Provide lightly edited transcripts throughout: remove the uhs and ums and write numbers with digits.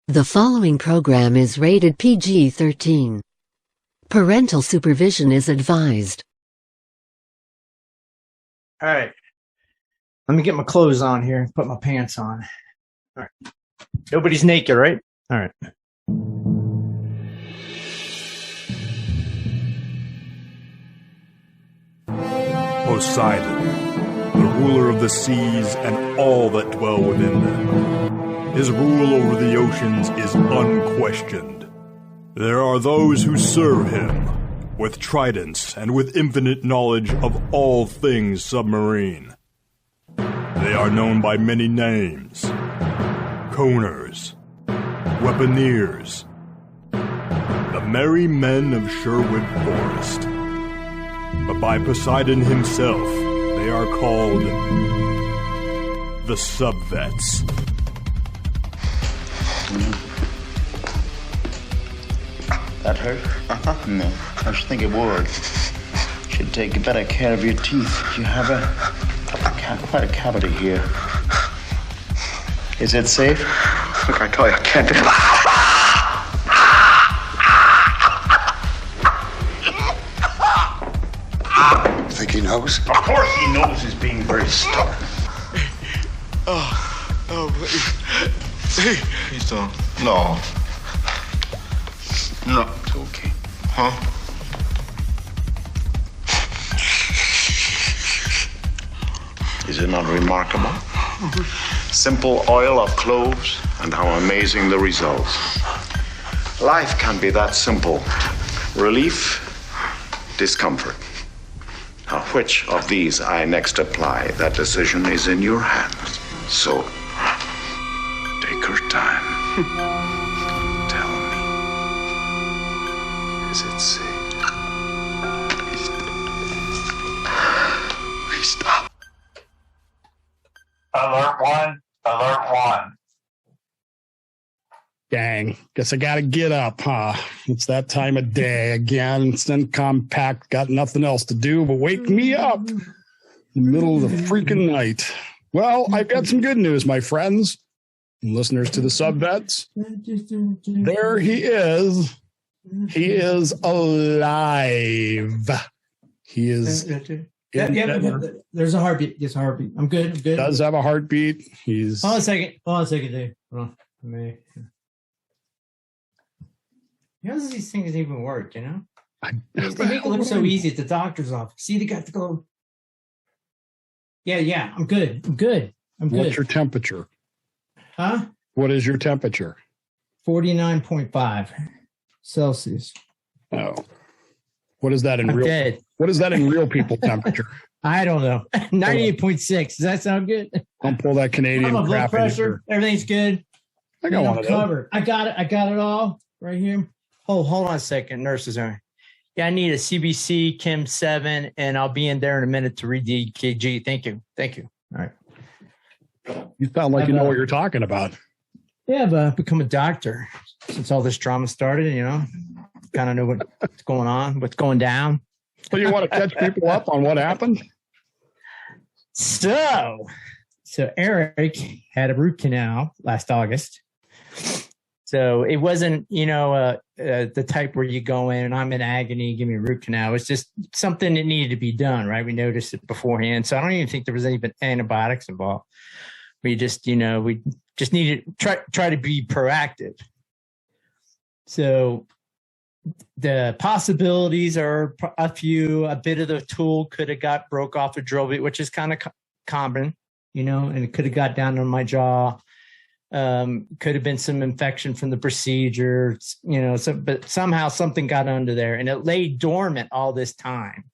The following program is rated PG-13. Parental supervision is advised. All right. Let me get my clothes on here. Put my pants on. All right. Nobody's naked, right? All right. Poseidon, the ruler of the seas and all that dwell within them. His rule over the oceans is unquestioned. There are those who serve him with tridents and with infinite knowledge of all things submarine. They are known by many names: coners, weaponeers, the merry men of Sherwood Forest. But by Poseidon himself, they are called the subvets. That hurt? No, I should think it would. Should take better care of your teeth. You have quite a cavity here. Is it safe? Look, I tell you, I can't do it. Think he knows? Of course he knows he's being very stubborn. He's done. No. No. It's okay. Huh? Is it not remarkable? Simple oil of cloves, and how amazing the results. Life can be that simple. Relief, discomfort. Now, which of these I next apply, that decision is in your hands. So, take your time. Tell me, is it safe? Please stop. Alert one. Alert one. Dang, guess I gotta get up, huh? It's that time of day again. It's compact, got nothing else to do but wake me up in the middle of the freaking night. Well, I've got some good news, my friends and listeners to the Subvets. There he is. He is alive. He is. There's a heartbeat. There's a heartbeat. I'm good. Does have a heartbeat. He's. Hold on a second, Dave. Hold on. How does these things even work, you know? They make it look so easy at the doctor's office. See, they got to go. Yeah, I'm good. What's your temperature? Huh? What is your temperature? 49.5 Celsius. Oh. What is that in real? Dead. What is that in real people temperature? I don't know. 98.6. Does that sound good? Don't pull that Canadian My blood crap in pressure. here. Everything's good. I got one of those. Covered. I got it. I got it all right here. Hold on a second. Nurses are. Yeah, I need a CBC Chem 7, and I'll be in there in a minute to read the EKG. Thank you. All right. You sound like you know what you're talking about. Yeah, but I've become a doctor since all this drama started, you know. Kind of know what's going on, what's going down. So you want to catch people up on what happened? So Eric had a root canal last August. So it wasn't, the type where you go in and I'm in agony, give me a root canal. It's just something that needed to be done, right? We noticed it beforehand. So I don't even think there was even antibiotics involved. We just, we just needed to try to be proactive. So the possibilities are a few. A bit of the tool could have got broke off the drill bit, which is kind of common, and it could have got down on my jaw. Could have been some infection from the procedure, but somehow something got under there and it lay dormant all this time.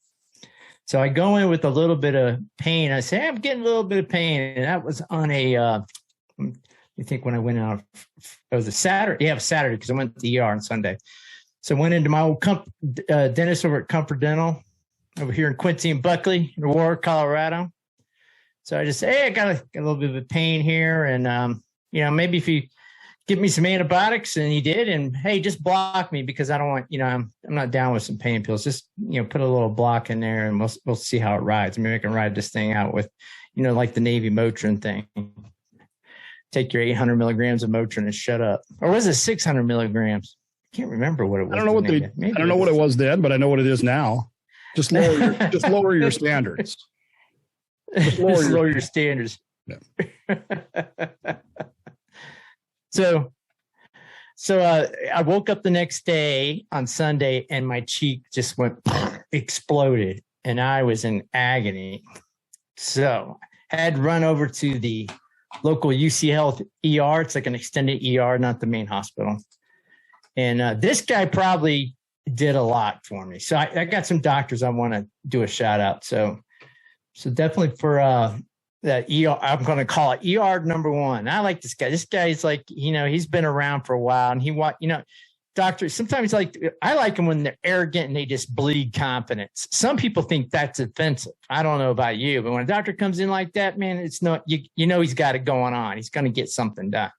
So I go in with a little bit of pain. I say, I'm getting a little bit of pain. And that was on I think when I went out, it was a Saturday. Yeah, it was Saturday because I went to the ER on Sunday. So I went into my old dentist over at Comfort Dental over here in Quincy and Buckley, in Aurora, Colorado. So I just say, hey, I got a little bit of a pain here. And, maybe if you give me some antibiotics, and he did, and hey, just block me because I don't want, I'm not down with some pain pills. Just, put a little block in there and we'll see how it rides. Maybe I can ride this thing out with, like the Navy Motrin thing. take your 800 milligrams of Motrin and shut up. Or was it 600 milligrams? I can't remember what it was. I don't know what it was then, but I know what it is now. Just lower your standards. Just lower your standards. Yeah. So I woke up the next day on Sunday and my cheek just exploded and I was in agony. So I had to run over to the local UC Health ER. It's like an extended ER, not the main hospital. And this guy probably did a lot for me. So I got some doctors I want to do a shout out. So definitely for that ER, I'm going to call it ER number 1. I like this guy. This guy is like, he's been around for a while and doctors, sometimes I like them when they're arrogant and they just bleed confidence. Some people think that's offensive. I don't know about you, but when a doctor comes in like that, man, it's not, he's got it going on. He's going to get something done,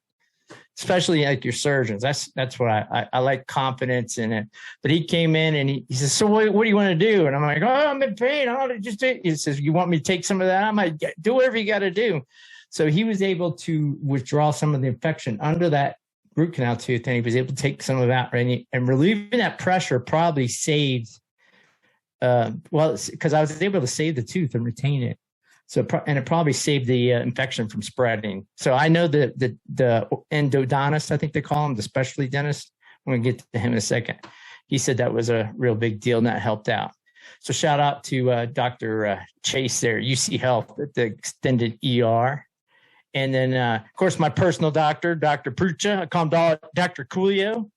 especially like your surgeons. That's what I like, confidence in it. But he came in and he says, so what do you want to do? And I'm like, oh, I'm in pain. He says, you want me to take some of that? I'm like, do whatever you got to do. So he was able to withdraw some of the infection under that root canal tooth, and he was able to take some of that, and relieving that pressure probably saved, because I was able to save the tooth and retain it. So, and it probably saved the infection from spreading. So I know that the endodontist, I think they call him, the specialty dentist, I'm going to get to him in a second. He said that was a real big deal and that helped out. So shout out to Dr. Chase there, UC Health at the extended ER. And then, of course, my personal doctor, Dr. Prucha, I call him Dr. Coolio.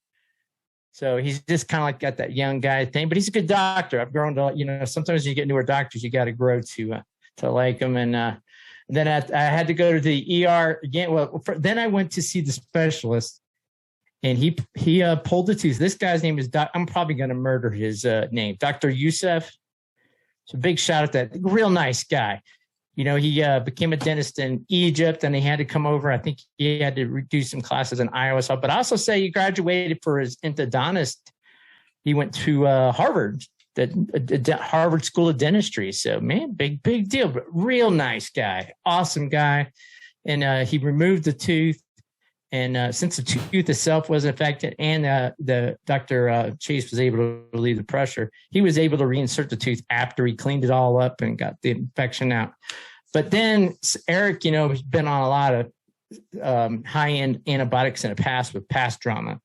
So he's just kind of like got that young guy thing, but he's a good doctor. I've grown to, sometimes when you get newer doctors, you got to grow to like them. And then I had to go to the ER again. Well, then I went to see the specialist, and he pulled the tooth. This guy's name is I'm probably going to murder his name, Dr. Youssef. So big shout out to that real nice guy. He became a dentist in Egypt, and he had to come over. I think he had to do some classes in Iowa. But I also say he graduated for his endodontist. He went to Harvard, the Harvard School of Dentistry. So, man, big deal, but real nice guy, awesome guy. And he removed the tooth. And since the tooth itself wasn't affected, and the Dr. Chase was able to relieve the pressure, he was able to reinsert the tooth after he cleaned it all up and got the infection out. But then Eric, has been on a lot of high-end antibiotics in the past with past trauma.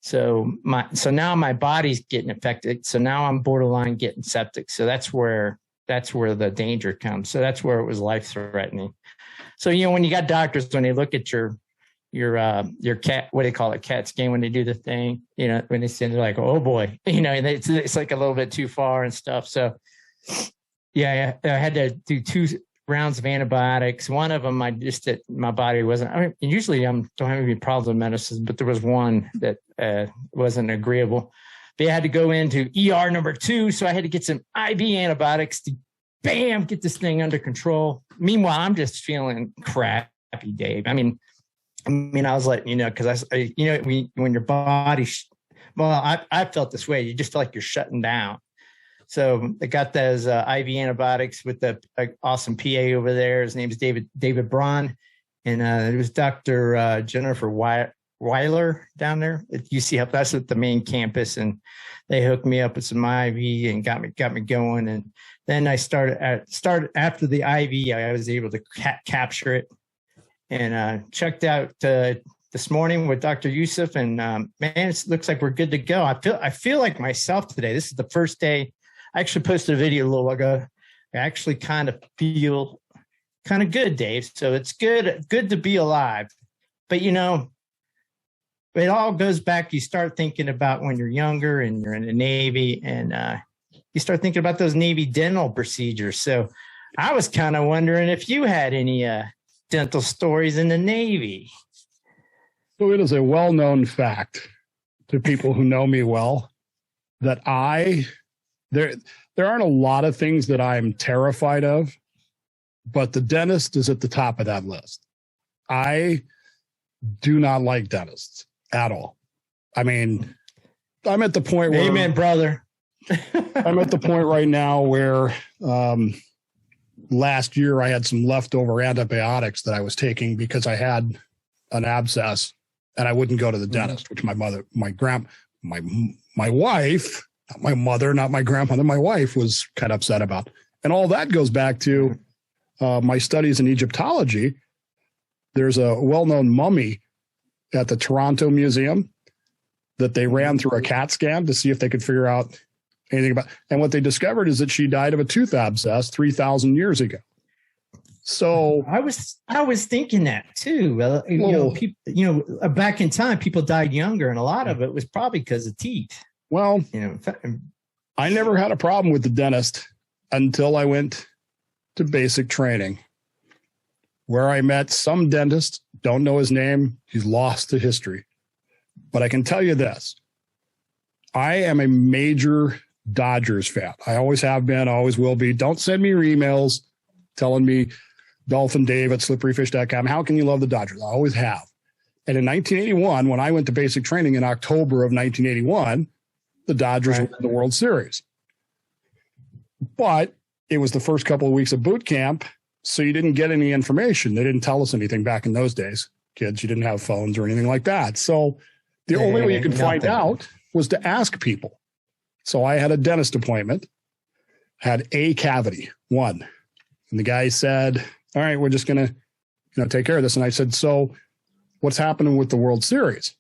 So now my body's getting affected. So now I'm borderline getting septic. So that's where the danger comes. So that's where it was life-threatening. So when you got doctors, when they look at your cat, what do they call it, CAT scan, when they do the thing, when they say, they're like, oh boy, it's like a little bit too far and stuff. So yeah, I had to do 2 rounds of antibiotics. One of them, my body wasn't, usually I don't have any problems with medicines, but there was one that wasn't agreeable. They had to go into ER number 2. So I had to get some IV antibiotics to get this thing under control. Meanwhile, I'm just feeling crappy, Dave. I mean, I was letting because when your body, I felt this way. You just feel like you're shutting down. So I got those IV antibiotics with the awesome PA over there. His name is David Braun, and it was Dr. Jennifer Weiler down there at UC Health. That's at the main campus, and they hooked me up with some IV and got me going. And then I started after the IV. I was able to capture it. And checked out this morning with Dr. Youssef, and man, it looks like we're good to go. I feel like myself today. This is the first day. I actually posted a video a little while ago. I actually kind of feel kind of good, Dave. So it's good to be alive. But it all goes back. You start thinking about when you're younger and you're in the Navy, and you start thinking about those Navy dental procedures. So I was kind of wondering if you had any dental stories in the Navy. So it is a well-known fact to people who know me well that there aren't a lot of things that I'm terrified of, but the dentist is at the top of that list. I do not like dentists at all. I mean, I'm at the point where... Amen, brother. I'm at the point right now where last year I had some leftover antibiotics that I was taking because I had an abscess, and I wouldn't go to the dentist, which my wife, not my mother, not my grandmother, my wife was kind of upset about. And all that goes back to my studies in Egyptology. There's a well-known mummy at the Toronto Museum that they ran through a CAT scan to see if they could figure out anything about. And what they discovered is that she died of a tooth abscess 3,000 years ago. So I was thinking that too. People, back in time, people died younger, and a lot of it was probably because of teeth. Well, I never had a problem with the dentist until I went to basic training, where I met some dentist, don't know his name, he's lost to history. But I can tell you this, I am a major Dodgers fan. I always have been, always will be. Don't send me your emails telling me DolphinDave at slipperyfish.com. How can you love the Dodgers? I always have. And in 1981, when I went to basic training in October of 1981, the Dodgers won the World Series. But it was the first couple of weeks of boot camp, so you didn't get any information. They didn't tell us anything back in those days. Kids, you didn't have phones or anything like that. So the only way you could find out was to ask people. So I had a dentist appointment, had a cavity, one. And the guy said, all right, we're just going to take care of this. And I said, so what's happening with the World Series?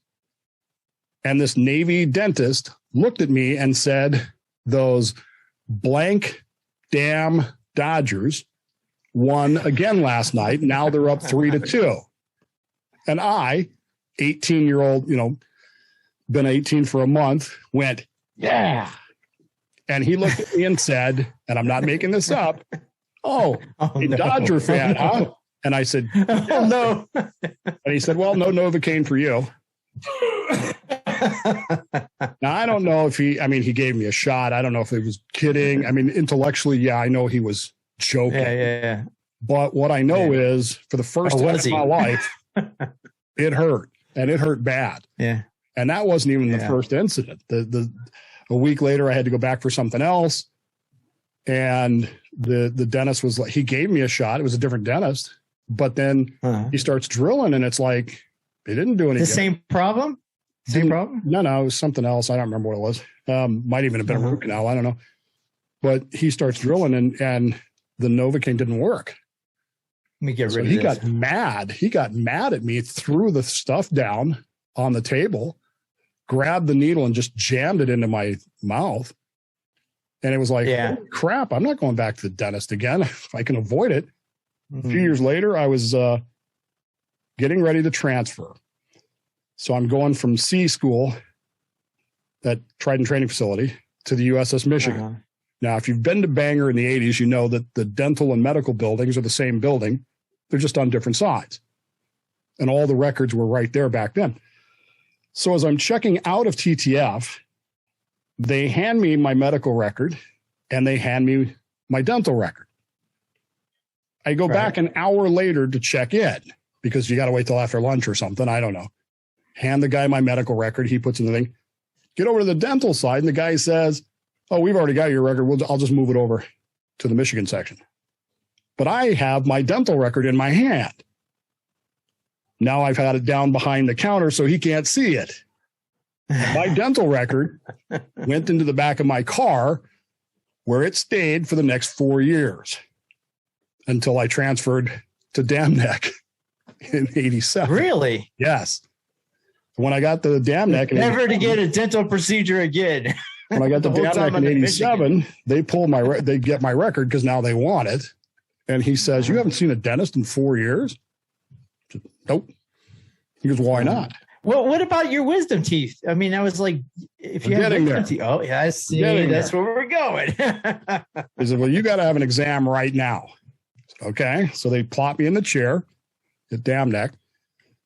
And this Navy dentist looked at me and said, those blank damn Dodgers won again last night. Now they're up 3-2. And I, 18-year-old, been 18 for a month, went, yeah. And he looked at me and said, and I'm not making this up, Dodger fan, huh? And I said, oh, no. And he said, well, no Novocaine for you. Now, I don't know if he gave me a shot. I don't know if he was kidding. I mean, intellectually, yeah, I know he was joking. Yeah. But what I know is for the first time in my life, it hurt, and it hurt bad. Yeah. And that wasn't even the first incident. A week later, I had to go back for something else. And the dentist was like, he gave me a shot. It was a different dentist. But then he starts drilling, and it's like, they didn't do anything. The same problem? Same problem? No, it was something else. I don't remember what it was. Might even have been a root canal. I don't know. But he starts drilling, and the Novocaine didn't work. Let me get rid of this. He this. got mad. He got mad at me, threw the stuff down on the table, grabbed the needle, and just jammed it into my mouth. And it was like, holy crap, I'm not going back to the dentist again if I can avoid it. A few years later, I was getting ready to transfer. So I'm going from C school, that Trident training facility, to the USS Michigan. Now, if you've been to Bangor in the 80s, you know that the dental and medical buildings are the same building. They're just on different sides. And all the records were right there back then. So as I'm checking out of TTF, they hand me my medical record and they hand me my dental record. I go back an hour later to check in because you got to wait till after lunch or something. I don't know. Hand the guy my medical record. He puts in the thing. Get over to the dental side. And the guy says, oh, we've already got your record. I'll just move it over to the Michigan section. But I have my dental record in my hand. Now I've had it down behind the counter so he can't see it. My dental record went into the back of my car where it stayed for the next 4 years until I transferred to Dam Neck in 87. Really? Yes. When I got the Dam Neck. Never to get a dental procedure again. When I got the Dam Neck in 87, they pulled they get my record because now they want it. And he says, you haven't seen a dentist in 4 years? I said, nope. He goes, why not? Well, what about your wisdom teeth? I mean, I was like, if you have wisdom teeth, oh, yeah, I see. That's where we're going. He said, well, you got to have an exam right now. Said, okay. So they plop me in the chair at Dam Neck.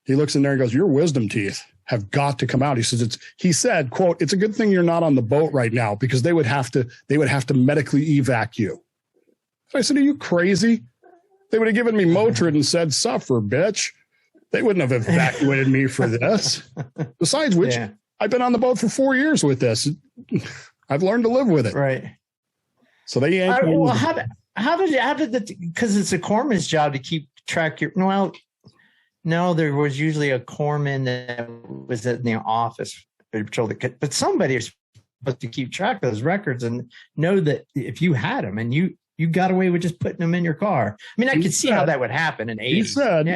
He looks in there and goes, your wisdom teeth have got to come out. He says, he said, quote, it's a good thing you're not on the boat right now because they would have to medically evac you. So I said, are you crazy? They would have given me Motrin and said, suffer, bitch. They wouldn't have evacuated me for this. Besides which, I've been on the boat for 4 years with this. I've learned to live with it. Right. So they yanked me. Well, how did because it's a corpsman's job to keep track No, there was usually a corpsman that was in the office. But somebody is supposed to keep track of those records and know that if you had them and you got away with just putting them in your car. I mean, I could see how that would happen in 80s. He said,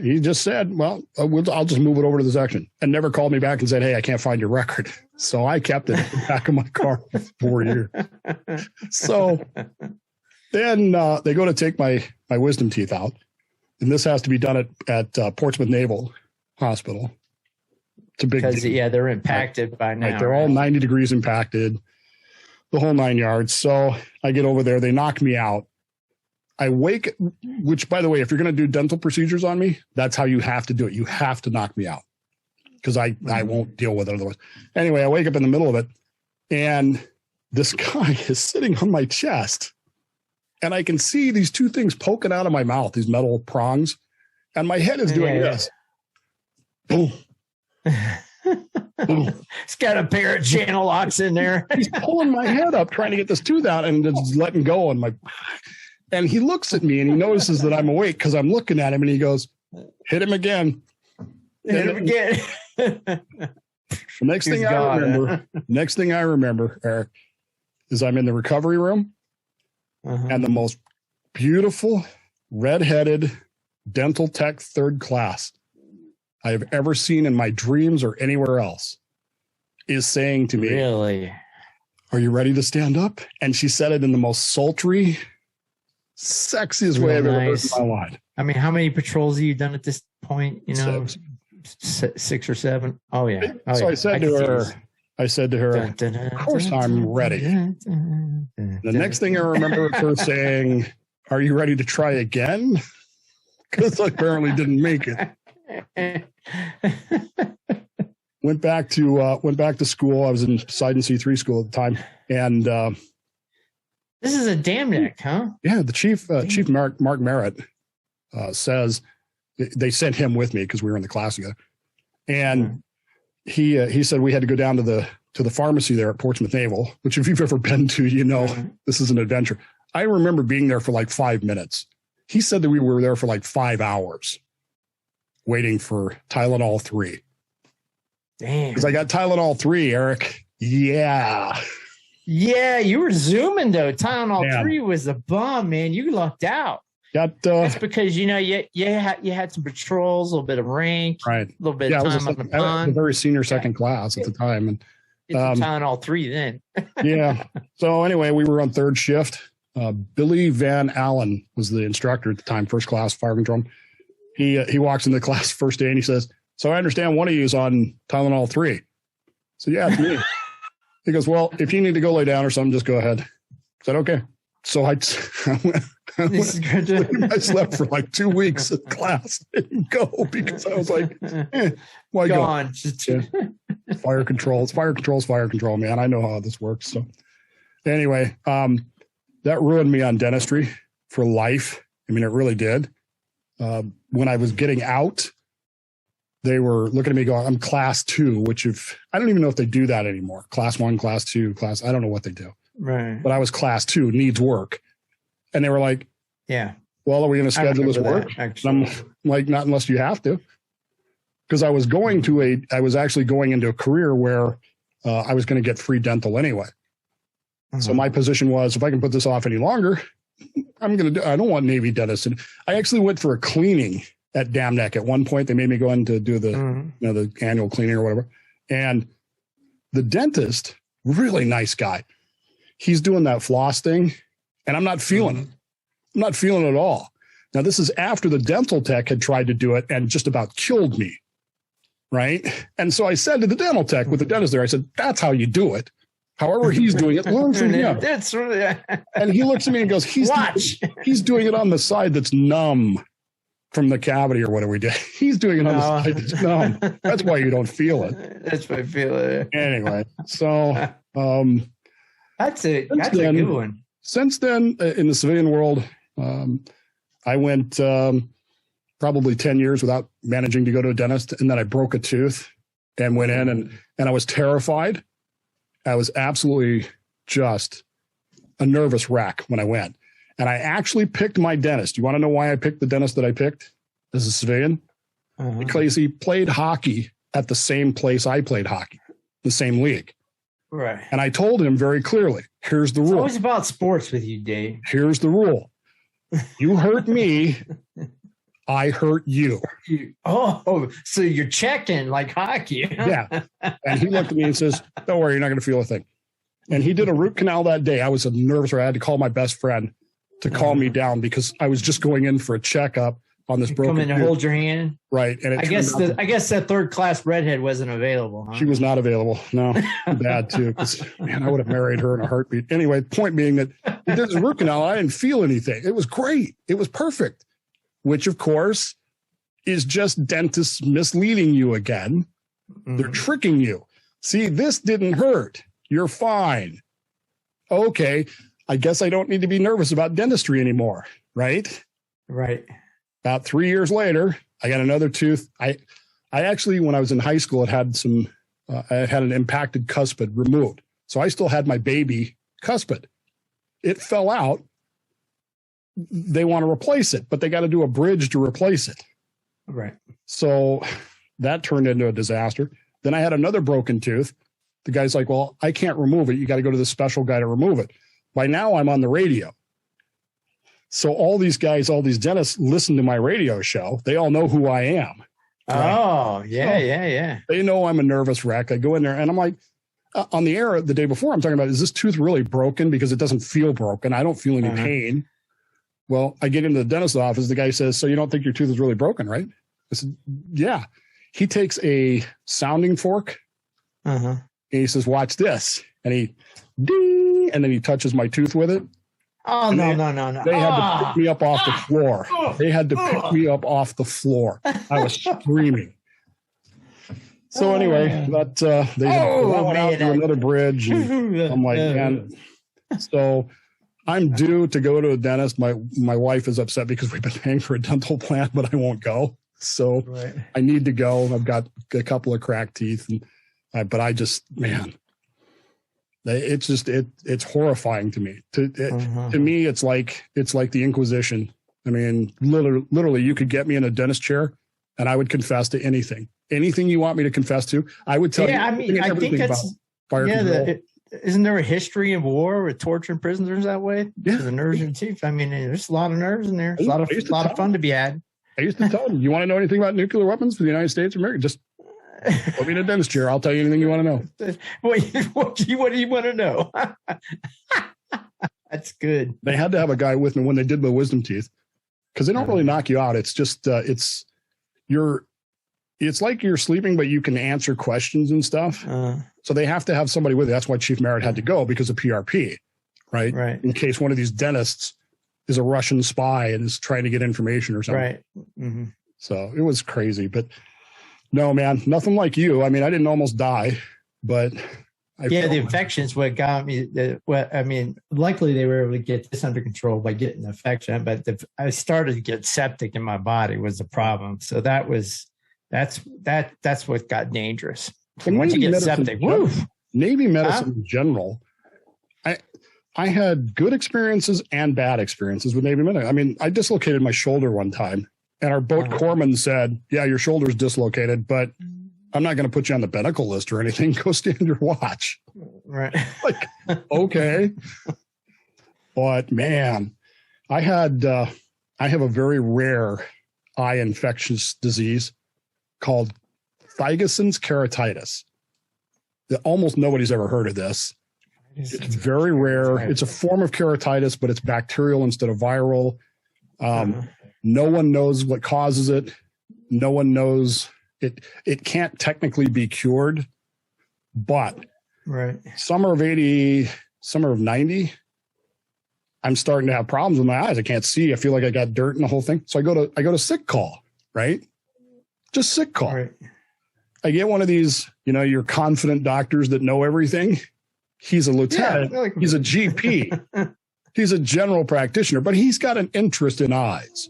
he just said, well, I'll just move it over to the section, and never called me back and said, hey, I can't find your record. So I kept it in the back of my car for 4 years. So then they go to take my wisdom teeth out. And this has to be done at Portsmouth Naval Hospital. It's a big deal. Yeah, they're impacted by now. Right, they're all 90 degrees impacted, the whole 9 yards. So I get over there. They knock me out. I wake, which, by the way, if you're going to do dental procedures on me, that's how you have to do it. You have to knock me out because I won't deal with it otherwise. Anyway, I wake up in the middle of it, and this guy is sitting on my chest. And I can see these two things poking out of my mouth, these metal prongs. And my head is doing this. Boom. Boom. It's got a pair of channel locks in there. He's pulling my head up, trying to get this tooth out, and just letting go. And he looks at me, and he notices that I'm awake because I'm looking at him, and he goes, hit him again. Hit him again. The next thing I remember, Eric, is I'm in the recovery room. And the most beautiful, redheaded dental tech third class I have ever seen in my dreams or anywhere else is saying to me, really? Are you ready to stand up? And she said it in the most sultry, sexiest way I've ever heard in my life. I mean, how many patrols have you done at this point? You know, 6 or 7. Oh, yeah. So I said to her, of course I'm ready. The next thing I remember her saying, are you ready to try again? Because I apparently didn't make it. Went back to school. I was in Poseidon C3 school at the time. And this is a damn neck, huh? Yeah, the chief Mark Merritt says they sent him with me because we were in the class together. And he said we had to go down to the pharmacy there at Portsmouth Naval, which if you've ever been to, you know, this is an adventure. I remember being there for like 5 minutes. He said that we were there for like 5 hours waiting for Tylenol 3. Damn. Because I got Tylenol 3, Eric. Yeah. Yeah, you were zooming though. Tylenol 3 was a bomb, man. You lucked out. That's because, you know, you had some patrols, a little bit of rank, right? A little bit of time on the pond. I was a very senior second class at the time. And it's Tylenol 3 then. Yeah. So anyway, we were on third shift. Billy Van Allen was the instructor at the time, first class fire control. He walks into the class first day and he says, so I understand one of you is on Tylenol 3. So yeah, it's me. He goes, well, if you need to go lay down or something, just go ahead. I said, okay. So I slept for like 2 weeks at class. I didn't go because I was like, why go? Fire control, man. I know how this works. So anyway, that ruined me on dentistry for life. I mean, it really did. When I was getting out, they were looking at me going, I'm class 2, which I don't even know if they do that anymore. Class 1, class 2, I don't know what they do. Right. But I was class 2, needs work. And they were like, yeah, well, are we going to schedule this work? And I'm like, not unless you have to. Because I was actually going into a career where I was going to get free dental anyway. So my position was, if I can put this off any longer, I don't want Navy dentists. And I actually went for a cleaning at Dam Neck. At one point, they made me go in to do the annual cleaning or whatever. And the dentist, really nice guy. He's doing that floss thing, and I'm not feeling it. I'm not feeling it at all. Now, this is after the dental tech had tried to do it and just about killed me, right? And so I said to the dental tech with the dentist there, I said, that's how you do it. However he's doing it, learn from him. That's really... And he looks at me and goes, he's doing it on the side that's numb from the cavity or whatever we did. He's doing it on the side that's numb. That's why you don't feel it. That's why I feel it. Anyway, so... That's a good one. Since then, in the civilian world, I went probably 10 years without managing to go to a dentist. And then I broke a tooth and went in and I was terrified. I was absolutely just a nervous wreck when I went. And I actually picked my dentist. You want to know why I picked the dentist that I picked as a civilian? because he played hockey at the same place I played hockey, the same league. Right. And I told him very clearly, here's the rule. It's always about sports with you, Dave. Here's the rule. You hurt me, I hurt you. Oh, so you're checking like hockey. Yeah. And he looked at me and says, don't worry, you're not going to feel a thing. And he did a root canal that day. I was nervous. I had to call my best friend to calm me down because I was just going in for a checkup on this broken. Come in and hold your hand. Right. And I guess that third class redhead wasn't available. Huh? She was not available. No, bad too. Because man, I would have married her in a heartbeat. Anyway, point being that he did the root canal. I didn't feel anything. It was great. It was perfect. Which of course is just dentists misleading you again. They're tricking you. See, this didn't hurt. You're fine. Okay. I guess I don't need to be nervous about dentistry anymore. Right. Right. About 3 years later, I got another tooth. I actually, when I was in high school, I had an impacted cuspid removed. So I still had my baby cuspid. It fell out. They want to replace it, but they got to do a bridge to replace it. Right. So that turned into a disaster. Then I had another broken tooth. The guy's like, well, I can't remove it. You got to go to this special guy to remove it. By now I'm on the radio. So all these guys, all these dentists listen to my radio show. They all know who I am. Right? Oh, yeah. They know I'm a nervous wreck. I go in there and I'm like, on the air the day before, I'm talking about, is this tooth really broken? Because it doesn't feel broken. I don't feel any pain. Well, I get into the dentist's office. The guy says, so you don't think your tooth is really broken, right? I said, yeah. He takes a sounding fork and he says, watch this. And he, ding, and then he touches my tooth with it. Oh, no. They had to pick me up off the floor. They had to pick me up off the floor. I was screaming. So anyway, they went out to another bridge. And I'm like, man. So I'm due to go to a dentist. My wife is upset because we've been paying for a dental plan, but I won't go. So I need to go. I've got a couple of cracked teeth, but I just, man. It's horrifying to me. To me, it's like the Inquisition. I mean, literally, you could get me in a dentist chair, and I would confess to anything. Anything you want me to confess to, I would tell you. I mean, I think that's fire control. Isn't there a history of war with torturing prisoners that way? Yeah, the nerves in the teeth. I mean, there's a lot of nerves in there. There's a lot of fun to be had. I used to tell them, you want to know anything about nuclear weapons for the United States of America? Just put me in a dentist chair. I'll tell you anything you want to know. What do you want to know? That's good. They had to have a guy with me when they did my wisdom teeth because they don't really knock you out. It's just it's like you're sleeping, but you can answer questions and stuff. So they have to have somebody with you. That's why Chief Merritt had to go because of PRP, right? Right. In case one of these dentists is a Russian spy and is trying to get information or something. Right. Mm-hmm. So it was crazy, but. No, man, nothing like you. I mean, I didn't almost die, but the infection's what got me. Luckily they were able to get this under control by getting the infection, but I started to get septic in my body was the problem. So that's what got dangerous. Once you get septic, Navy medicine in general, I had good experiences and bad experiences with Navy medicine. I mean, I dislocated my shoulder one time. And our boat corpsman said, yeah, your shoulder's dislocated, but I'm not going to put you on the medical list or anything. Go stand your watch. Right. Like, okay. But man, I have a very rare eye infectious disease called Thigeson's keratitis. Almost nobody's ever heard of this. It's very rare. It's a form of keratitis, but it's bacterial instead of viral. No one knows what causes it. No one knows it. It can't technically be cured, but summer of 80, summer of 90, I'm starting to have problems with my eyes. I can't see. I feel like I got dirt in the whole thing. So I go to sick call, right? Just sick call. Right. I get one of these, your confident doctors that know everything. He's a lieutenant. Yeah, he's a GP. He's a general practitioner, but he's got an interest in eyes.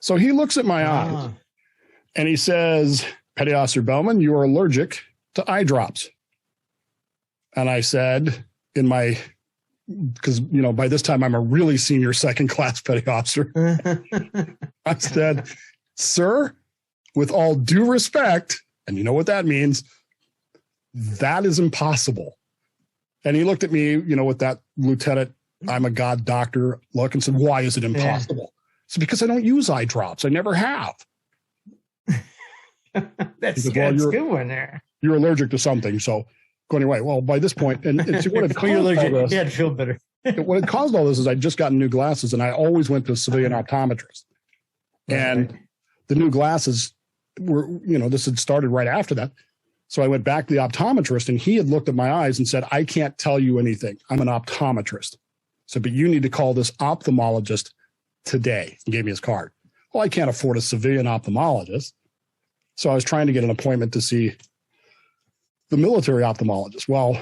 So he looks at my eyes and he says, Petty Officer Bellman, you are allergic to eye drops. And I said because, by this time I'm a really senior second class petty officer. I said, sir, with all due respect, and you know what that means, that is impossible. And he looked at me, with that lieutenant, I'm a God doctor look, and said, why is it impossible? So because I don't use eye drops. I never have. That's good. That's a good one there. You're allergic to something. So go anyway. Well, by this point, and see what it caused all this. Yeah, I'd feel better. What it caused all this is I'd just gotten new glasses, and I always went to a civilian optometrist. And the new glasses were, this had started right after that. So I went back to the optometrist, and he had looked at my eyes and said, I can't tell you anything. I'm an optometrist. So, but you need to call this ophthalmologist today. He gave me his card. Well, I can't afford a civilian ophthalmologist. So I was trying to get an appointment to see the military ophthalmologist. Well,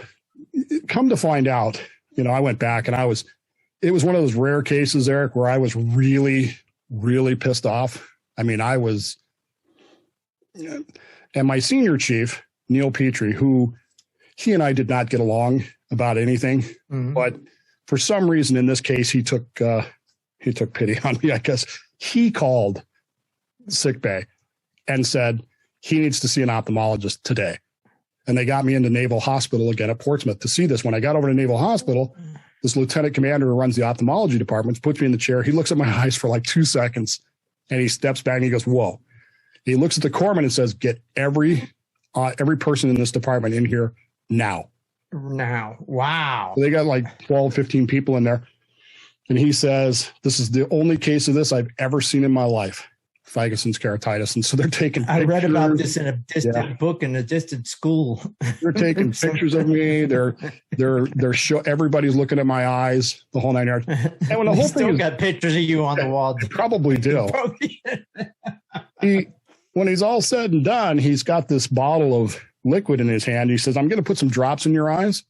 come to find out, I went back and it was one of those rare cases, Eric, where I was really, really pissed off. I mean, and my senior chief, Neil Petrie, he and I did not get along about anything, but for some reason in this case, he took pity on me. I guess he called sick bay and said he needs to see an ophthalmologist today. And they got me into Naval Hospital again at Portsmouth to see this. When I got over to Naval Hospital, this lieutenant commander who runs the ophthalmology department puts me in the chair. He looks at my eyes for like 2 seconds and he steps back and he goes, whoa. He looks at the corpsman and says, get every person in this department in here now. Now. Wow. So they got like 12, 15 people in there. And he says, this is the only case of this I've ever seen in my life. Faguson's keratitis. And so they're taking pictures. I read about this in a distant book in a distant school. They're taking pictures of me. They're everybody's looking at my eyes, the whole 9 yards. And when the whole still thing got pictures of you on the wall. They probably do. When he's all said and done, he's got this bottle of liquid in his hand. He says, I'm going to put some drops in your eyes.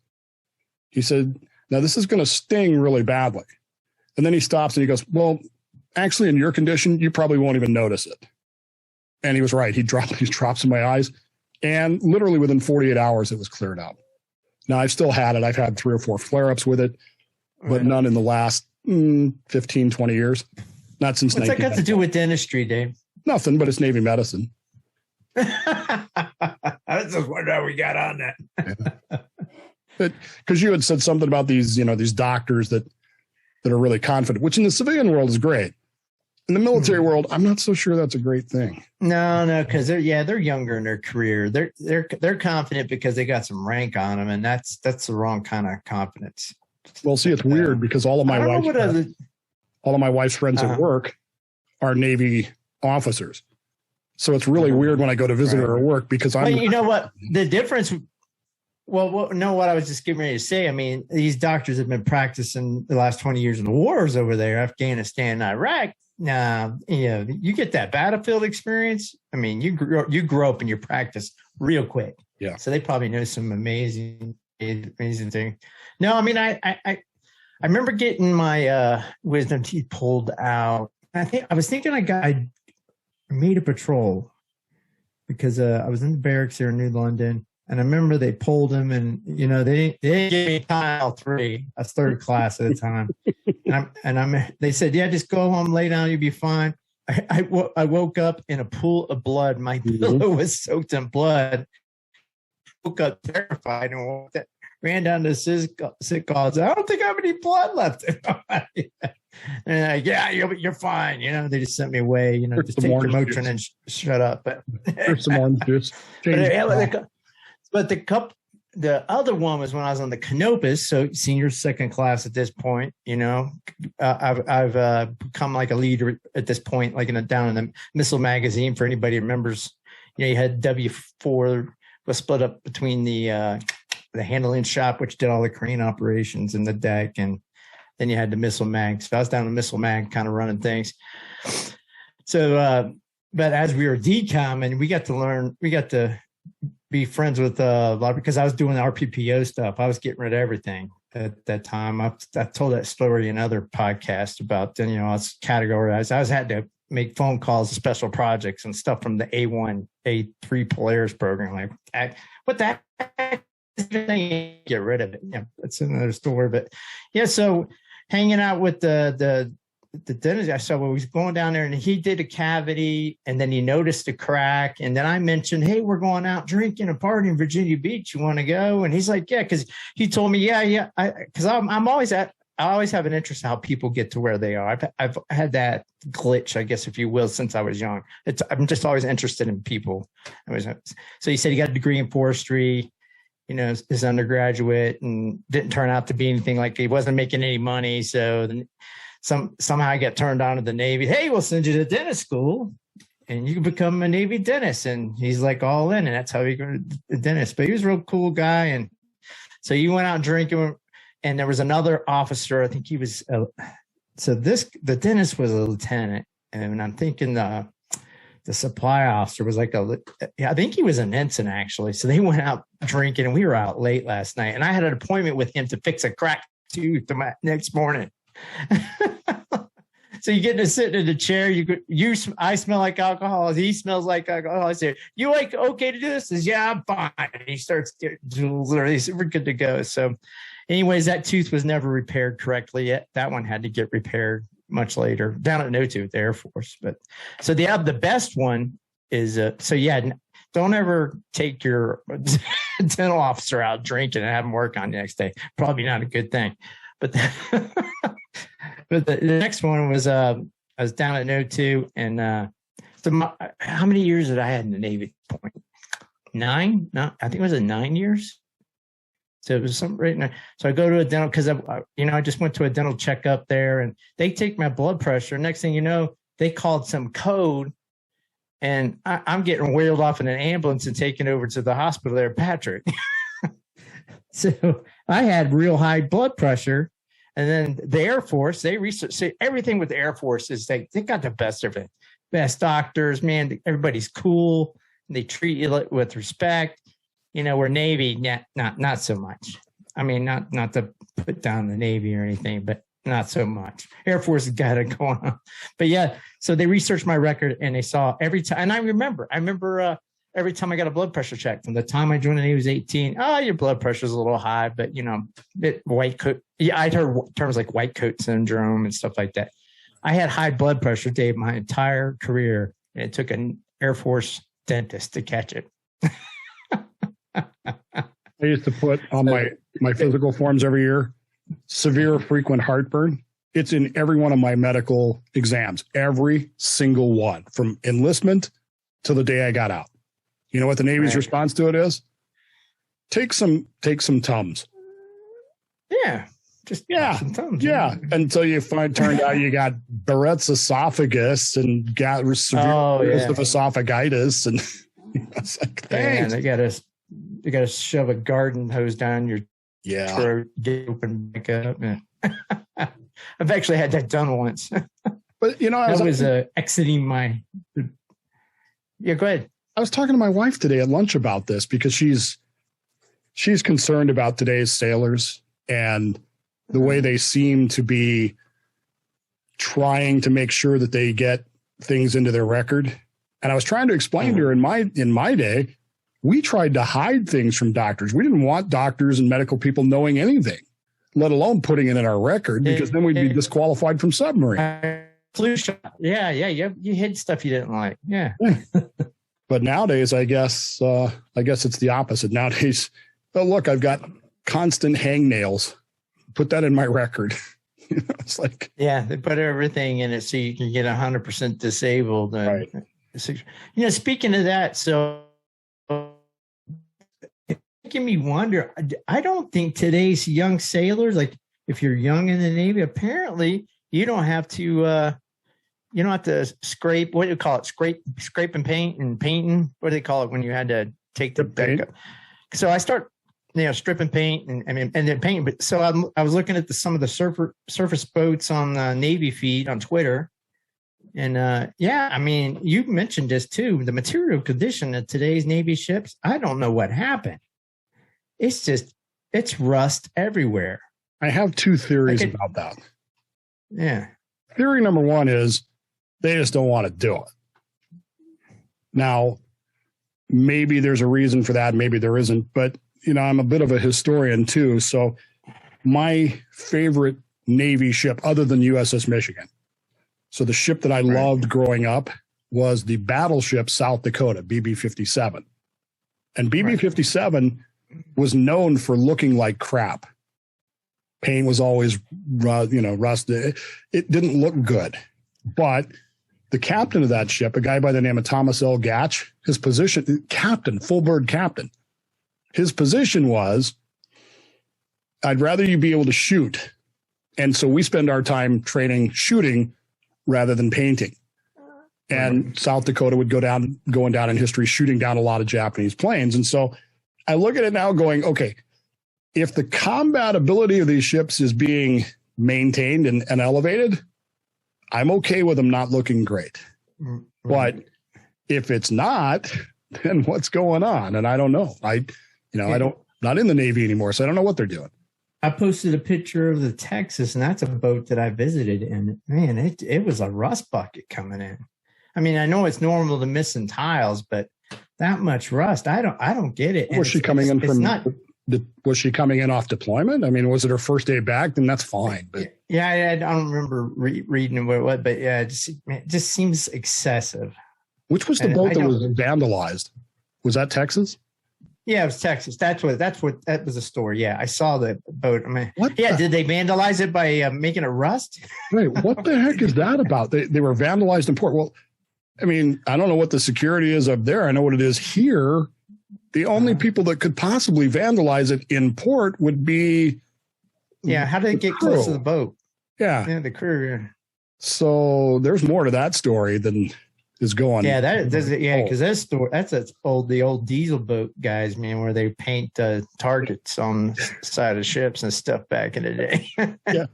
He said, now this is going to sting really badly. And then he stops and he goes, well, actually, in your condition, you probably won't even notice it. And he was right. He dropped these drops in my eyes. And literally within 48 hours, it was cleared out. Now, I've still had it. I've had 3 or 4 flare-ups with it, but none in the last 15, 20 years. Not since 1990. What's that got to do with dentistry, Dave? Nothing, but it's Navy medicine. I just wonder how we got on that. Because you had said something about these doctors that are really confident, which in the civilian world is great. In the military world, I'm not so sure that's a great thing. No, because they're younger in their career. They're confident because they got some rank on them, and that's the wrong kind of confidence. Well, see, it's weird because all of my wife's friends at work are Navy officers. So it's really weird when I go to visit her at work because I'm. But you know what? The difference. Well, no, what I was just getting ready to say. I mean, these doctors have been practicing the last 20 years in the wars over there, Afghanistan, Iraq. Now, you get that battlefield experience. I mean, you grow up and you practice real quick. Yeah. So they probably know some amazing things. No, I mean, I remember getting my wisdom teeth pulled out. I was thinking I made a patrol because I was in the barracks here in New London. And I remember they pulled him, and they didn't give me Tile 3. I was 3rd class at the time, they said, "Yeah, just go home, lay down, you'll be fine." I woke up in a pool of blood. My pillow was soaked in blood. Woke up terrified and ran down to the sick call. Said, "I don't think I have any blood left." And you're fine. They just sent me away. Just take your Motrin and shut up. But there's some orange juice. But the other one was when I was on the Canopus, so senior 2nd class at this point. I've become like a leader at this point, like down in the missile magazine. For anybody who remembers, you had W4 was split up between the handling shop, which did all the crane operations and the deck, and then you had the missile mag. So I was down in missile mag, kind of running things. So, but as we were decom, and we got to be friends with a lot because I was doing RPPO stuff. I was getting rid of everything at that time. I told that story in other podcasts about, I was categorized. I had to make phone calls to special projects and stuff from the A1, A3 Polaris program. Like, what the heck? Get rid of it. Yeah, that's another story. But yeah, so hanging out with the the dentist I saw, he was going down there and he did a cavity and then he noticed a crack. And then I mentioned, hey, we're going out drinking a party in Virginia Beach. You want to go? And he's like, yeah, because he told me, yeah. Because I always have an interest in how people get to where they are. I've had that glitch, I guess, if you will, since I was young. I'm just always interested in people. So he said he got a degree in forestry, you know, his undergraduate, and didn't turn out to be anything. Like, he wasn't making any money. So then somehow I got turned on to the Navy. Hey, we'll send you to dentist school and you can become a Navy dentist. And he's like all in, and that's how he got a dentist. But he was a real cool guy. And so you went out drinking, and there was another officer. I think he was, the dentist was a lieutenant. And I'm thinking the supply officer was like I think he was an ensign actually. So they went out drinking and we were out late last night. And I had an appointment with him to fix a cracked tooth the next morning. So you get to sit in the chair. I smell like alcohol. He smells like alcohol. I say, you like okay to do this? He says, yeah, I'm fine. And he starts literally super good to go. So anyways, that tooth was never repaired correctly yet. That one had to get repaired much later down at No Tooth Air Force. But so the best one is don't ever take your dental officer out drinking and have him work on you next day. Probably not a good thing. But the next one was I was down at No 2, and how many years did I had in the Navy at this point? 9? No, I think it was 9 years. So it was something right now. So I go to a dental because I just went to a dental checkup there, and they take my blood pressure. Next thing you know, they called some code, and I'm getting wheeled off in an ambulance and taken over to the hospital there, Patrick. So I had real high blood pressure. And then the Air Force, they research everything with the Air Force is they got the best of it. Best doctors, man. Everybody's cool. They treat you with respect. You know, we're Navy, not so much. I mean, not to put down the Navy or anything, but not so much. Air Force has got it going on. But yeah, so they researched my record and they saw every time. And I remember every time I got a blood pressure check from the time I joined the Navy was 18. Oh, your blood pressure is a little high, but white coat. Yeah, I'd heard terms like white coat syndrome and stuff like that. I had high blood pressure, Dave, my entire career, and it took an Air Force dentist to catch it. I used to put on my physical forms every year, severe frequent heartburn. It's in every one of my medical exams, every single one, from enlistment to the day I got out. You know what the Navy's response to it is? Take some Tums. Yeah. Some Tums. Yeah. Until you turned out you got Barrett's esophagus and got severe esophagitis. And it's like, thanks. Man, they gotta shove a garden hose down your throat, get open back up. Yeah. I've actually had that done once. But I was exiting my. Yeah, go ahead. I was talking to my wife today at lunch about this because she's concerned about today's sailors and the way they seem to be trying to make sure that they get things into their record. And I was trying to explain to her in my day, we tried to hide things from doctors. We didn't want doctors and medical people knowing anything, let alone putting it in our record, because then we'd be disqualified from submarine. Flu shot. Yeah. You hid stuff you didn't like. Yeah. But nowadays, I guess it's the opposite. Nowadays, look, I've got constant hangnails. Put that in my record. It's like, yeah, they put everything in it so you can get 100% disabled. Right. Speaking of that, so it's making me wonder. I don't think today's young sailors, like if you're young in the Navy, apparently you don't have to. You don't have to scrape. What do you call it? Scrape and paint and painting. What do they call it when you had to take the paint? So I start, stripping paint and then paint. But so I was looking at some of the surface boats on Navy feed on Twitter, and you mentioned this too. The material condition of today's Navy ships. I don't know what happened. It's rust everywhere. I have two theories about that. Yeah. Theory number one is they just don't want to do it. Now, maybe there's a reason for that. Maybe there isn't. But, I'm a bit of a historian too. So my favorite Navy ship, other than USS Michigan, is the USS Carolina. And I was trying to explain to her in my day, we tried to hide things from doctors. We didn't want doctors and medical people knowing anything, let alone putting it in our record, because then we'd be disqualified from submarine. So the ship that I loved growing up was the battleship South Dakota, BB-57. And BB-57 was known for looking like crap. Paint was always, rusted. It didn't look good. But the captain of that ship, a guy by the name of Thomas L. Gatch, his position, captain, full bird captain, his position was, I'd rather you be able to shoot. And so we spend our time training shooting rather than painting. And South Dakota would going down in history, shooting down a lot of Japanese planes. And so I look at it now going, okay, if the combat ability of these ships is being maintained and elevated, I'm okay with them not looking great. Mm-hmm. But if it's not, then what's going on? And I don't know. Not in the Navy anymore, so I don't know what they're doing. I posted a picture of the Texas, and that's a boat that I visited, and man, it was a rust bucket coming in. I mean, I know it's normal to miss some tiles, but that much rust, I don't get it. Was she coming in from? Was she coming in off deployment? I mean, was it her first day back? Then that's fine. But yeah, I don't remember reading what it was, but yeah, it just seems excessive. Which was the boat that was vandalized? Was that Texas? Yeah, it was Texas. That was the story. Yeah, I saw the boat. I mean, did they vandalize it by making it rust? Right. What the heck is that about? They were vandalized in port. Well, I mean, I don't know what the security is up there. I know what it is here. The only people that could possibly vandalize it in port would be. Yeah. How did it get close to the boat? Yeah. The crew. So there's more to that story than is going. Yeah. Because that's the old diesel boat guys, man, where they paint targets on the side of ships and stuff back in the day. Yeah.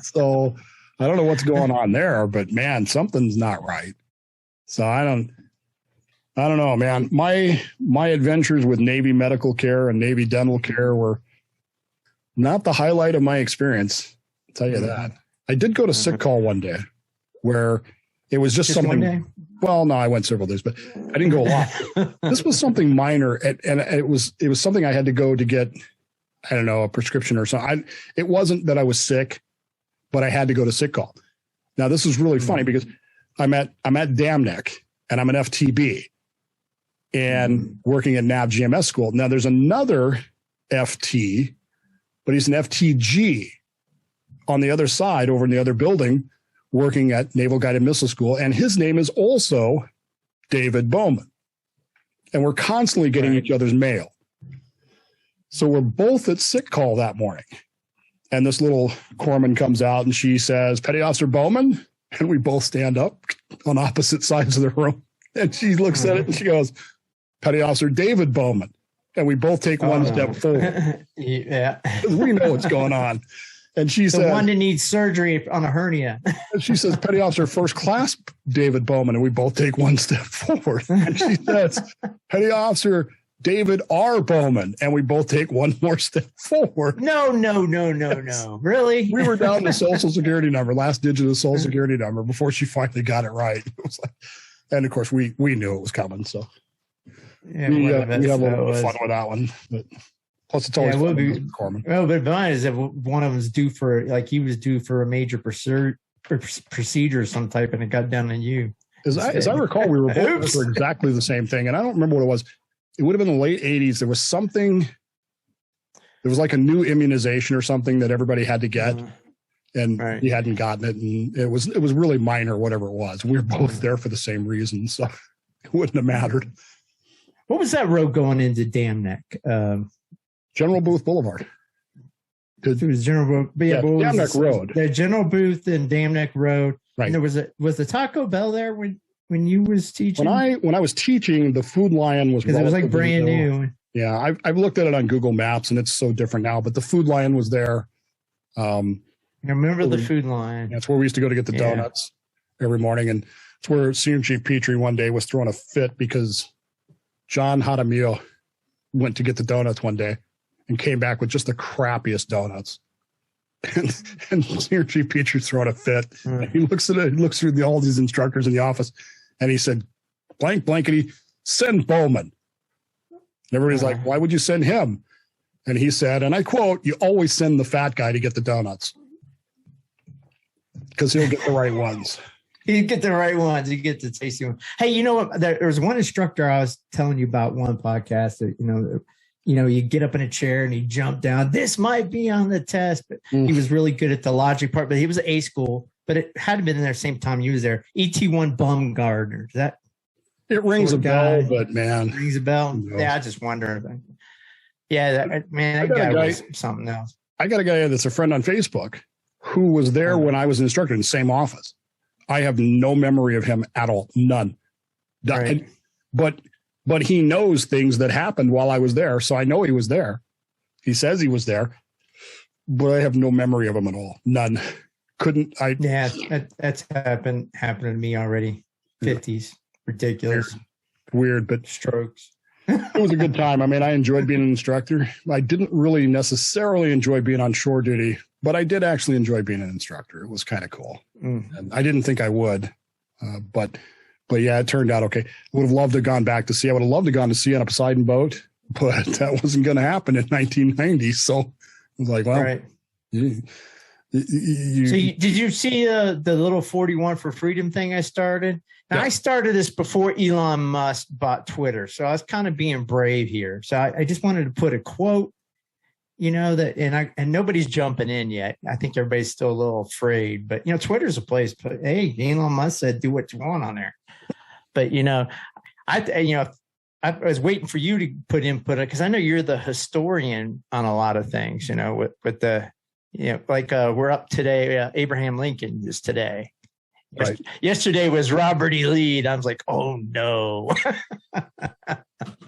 So I don't know what's going on there, but man, something's not right. So I don't know, man. My adventures with Navy medical care and Navy dental care were not the highlight of my experience. I'll tell you that. I did go to sick call one day where it was just something. 1 day? Well, no, I went several days, but I didn't go a lot. This was something minor, and it was something I had to go to get, I don't know, a prescription or something. It wasn't that I was sick, but I had to go to sick call. Now, this is really funny because I'm at Dam Neck and I'm an FTB and working at NAV GMS school. Now there's another FT, but he's an FTG on the other side over in the other building working at Naval Guided Missile School. And his name is also David Bowman. And we're constantly getting each other's mail. So we're both at sick call that morning. And this little corpsman comes out and she says, Petty Officer Bowman. And we both stand up on opposite sides of the room. And she looks at it and she goes, Petty Officer David Bowman. And we both take one step forward. Yeah. We know what's going on. And she says, the one that needs surgery on a hernia. She says, Petty Officer First Class David Bowman. And we both take one step forward. And she says, Petty Officer David R. Bowman. And we both take one more step forward. No. Really? We were down to Social Security number, last digit of Social Security number before she finally got it right. It was like, and of course we knew it was coming. So yeah, we have a little bit of fun with that one. But plus it's always fun. Well, but mine is if one of them's due for, like he was due for a major procedure of some type and it got done on you. As I recall, we were both for exactly the same thing. And I don't remember what it was. It would have been the late 80s. There was something, there was like a new immunization or something that everybody had to get. And we hadn't gotten it. And it was really minor, whatever it was. We were both there for the same reason. So it wouldn't have mattered. What was that road going into Dam Neck? General Booth Boulevard. It was General Booth. Yeah, Dam Neck Road. The General Booth and Dam Neck Road. Right. And there was the Taco Bell there when you was teaching? When I was teaching, the Food Lion was, because it was like brand new. Yeah, I've looked at it on Google Maps and it's so different now. But the Food Lion was there. I remember the Food Lion. That's where we used to go to get the donuts every morning, and it's where Senior Chief Petrie one day was throwing a fit because John Jaramillo went to get the donuts one day and came back with just the crappiest donuts. And Senior Chief Petrie's throwing a fit. And he looks at it, he looks through all these instructors in the office, and he said, blankety, send Bowman. And everybody's like, why would you send him? And he said, and I quote, you always send the fat guy to get the donuts. because he'll get the right ones. You get the right ones. You get the tasty ones. Hey, you know what? There was one instructor I was telling you about one podcast that, you get up in a chair and he jumped down. This might be on the test, but he was really good at the logic part, but he was at A school, but it had been in there same time he was there. ET1 Bumgardner. Is that? It rings a bell, but man. Rings a bell? No. Yeah, I just wonder. Yeah, that guy was something else. I got a guy that's a friend on Facebook who was there when I was an instructor in the same office. I have no memory of him at all. None. Right. But he knows things that happened while I was there. So I know he was there. He says he was there, but I have no memory of him at all. None. Couldn't I? Yeah, that's happened to me already. 50s. Ridiculous. Weird, but strokes. It was a good time. I mean, I enjoyed being an instructor. I didn't really necessarily enjoy being on shore duty, but I did actually enjoy being an instructor. It was kind of cool. And I didn't think I would, but yeah, it turned out okay. Would have loved to have gone back to sea. I would have loved to have gone to sea on a Poseidon boat, but that wasn't going to happen in 1990. So I was like, well, right. So did you see the little 41 for freedom thing I started? Now, I started this before Elon Musk bought Twitter, so I was kind of being brave here. So I just wanted to put a quote, and nobody's jumping in yet. I think everybody's still a little afraid, but Twitter's a place. But hey, Elon Musk said, "Do what you want on there." But I was waiting for you to put input because I know you're the historian on a lot of things. With the we're up today. Abraham Lincoln is today. Right. Yesterday was Robert E. Lee. I was like, oh no.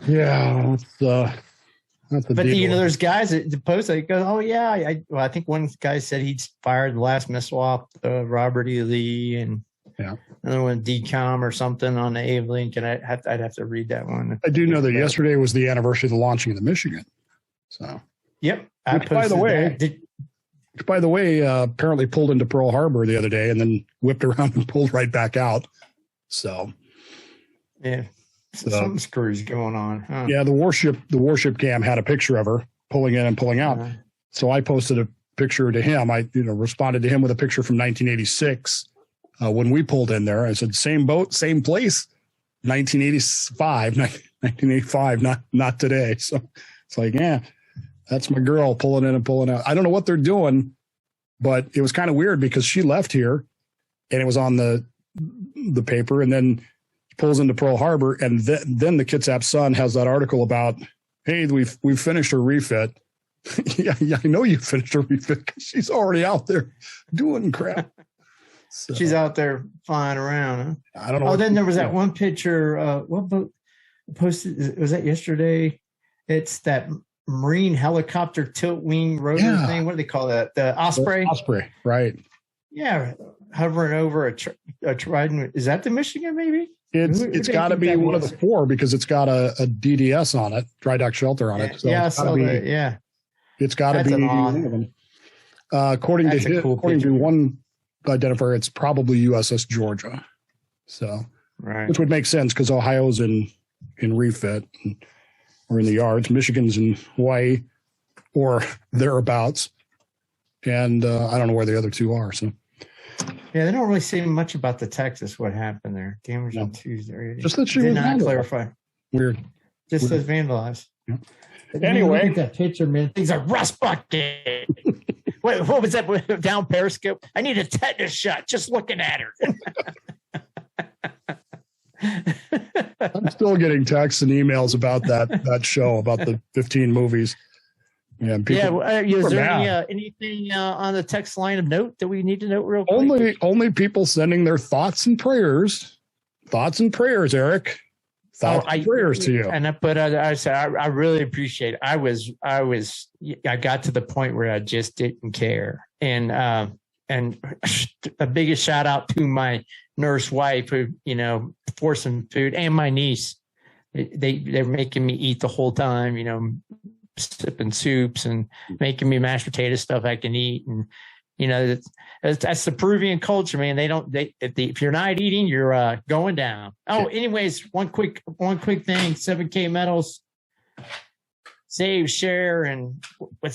Yeah, that's the but deal. there's guys that post that go, oh yeah. I think one guy said he'd fired the last missile off Robert E. Lee, and another one DCOM or something on the Abe Lincoln. I'd have to read that one. I do know that yesterday was the anniversary of the launching of the Michigan. So yep. Which, by the way, apparently pulled into Pearl Harbor the other day and then whipped around and pulled right back out. So, yeah, some screws going on. Huh? Yeah, the warship cam had a picture of her pulling in and pulling out. So I posted a picture to him. I responded to him with a picture from 1986 when we pulled in there. I said, same boat, same place, 1985, not today. So it's like, yeah. That's my girl pulling in and pulling out. I don't know what they're doing, but it was kind of weird because she left here and it was on the paper, and then pulls into Pearl Harbor. And then the Kitsap Sun has that article about, hey, we've finished her refit. yeah, I know you finished her refit because she's already out there doing crap. So, she's out there flying around. Huh? I don't know. Oh, then there was that one picture. What boat posted? Was that yesterday? It's that Marine helicopter tilt wing rotor thing. What do they call that? The Osprey. Osprey, right? Yeah, hovering over a Trident. Is that the Michigan? Maybe it's got to be one of the four because it's got a DDS on it, dry dock shelter on it. So yeah, I saw that. Yeah, it's got to be one of them. According to one identifier, it's probably USS Georgia. So, which would make sense because Ohio's in refit. Or in the yards, Michigan's in Hawaii or thereabouts. And I don't know where the other two are. So, yeah, they don't really say much about the Texas, what happened there. Damage on Tuesday. Just that she did was not vandalized. Clarify. Weird. Just says vandalized. Yeah. Anyway, look at that picture, man. Things are rust bucket. what was that down Periscope? I need a tetanus shot just looking at her. I'm still getting texts and emails about that show, about the 15 movies. Yeah, is there anything on the text line of note that we need to note real quick? Only people sending their thoughts and prayers. Thoughts and prayers, Eric. Thoughts and prayers to you. And I really appreciate it. I got to the point where I just didn't care. And a biggest shout out to my nurse wife who, forcing food, and my niece. They're making me eat the whole time, sipping soups and making me mashed potato stuff I can eat. And, that's the Peruvian culture, man. If you're not eating, you're going down. Oh, anyways, one quick thing, 7K medals, save, share. And I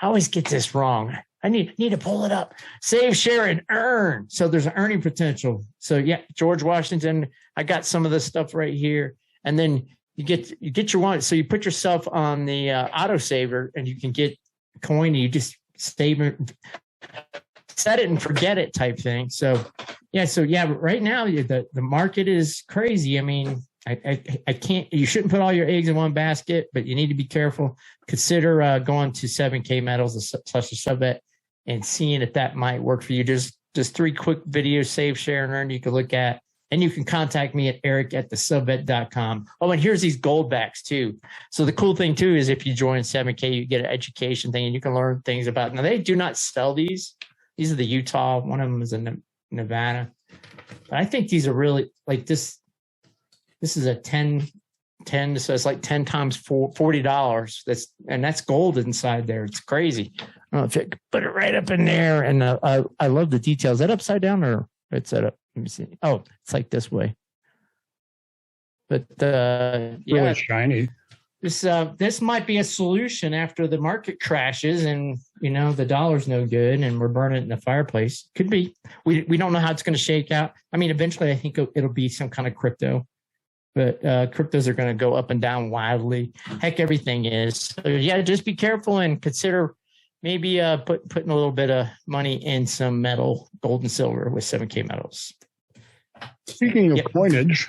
always get this wrong. I need to pull it up. Save, share, and earn. So there's an earning potential. So yeah, George Washington. I got some of this stuff right here, and then you get your one. So you put yourself on the autosaver, and you can get coin. And you just save it, set it, and forget it type thing. So yeah. Right now the market is crazy. I mean, I can't. You shouldn't put all your eggs in one basket, but you need to be careful. Consider going to 7K metals / a sub bet and seeing if that might work for you. Just 3 quick videos, save, share, and earn you can look at. And you can contact me at eric@thesubbet.com. Oh, and here's these gold backs too. So the cool thing too is if you join 7K, you get an education thing and you can learn things about. Now they do not sell these. These are the Utah. One of them is in Nevada. But I think these are really like this. This is a 10, so it's like 10 times $40. That's gold inside there. It's crazy. I don't know if you could put it right up in there. And I love the details. Is that upside down or it's set up? Let me see. Oh, it's like this way. But really shiny. This might be a solution after the market crashes and the dollar's no good and we're burning it in the fireplace. Could be. We don't know how it's going to shake out. I mean, eventually I think it'll be some kind of crypto. But cryptos are going to go up and down wildly. Heck, everything is. So yeah, just be careful and consider maybe putting a little bit of money in some metal, gold and silver with 7K metals. Speaking of coinage,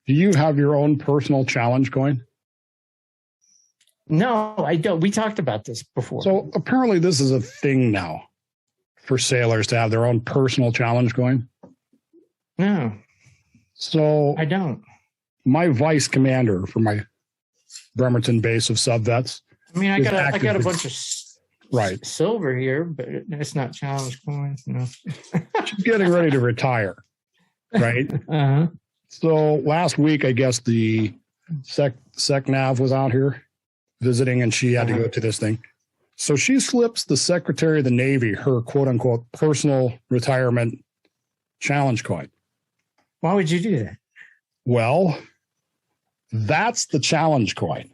do you have your own personal challenge coin? No, I don't. We talked about this before. So apparently this is a thing now for sailors to have their own personal challenge coin. No. So I don't. My vice commander for my Bremerton base of sub vets. I mean, I got a bunch of silver here, but it's not challenge coins. No. She's getting ready to retire, right? Uh-huh. So last week, I guess the SecNav was out here visiting, and she had to go to this thing. So she slips the Secretary of the Navy her quote unquote personal retirement challenge coin. Why would you do that? Well, that's the challenge coin.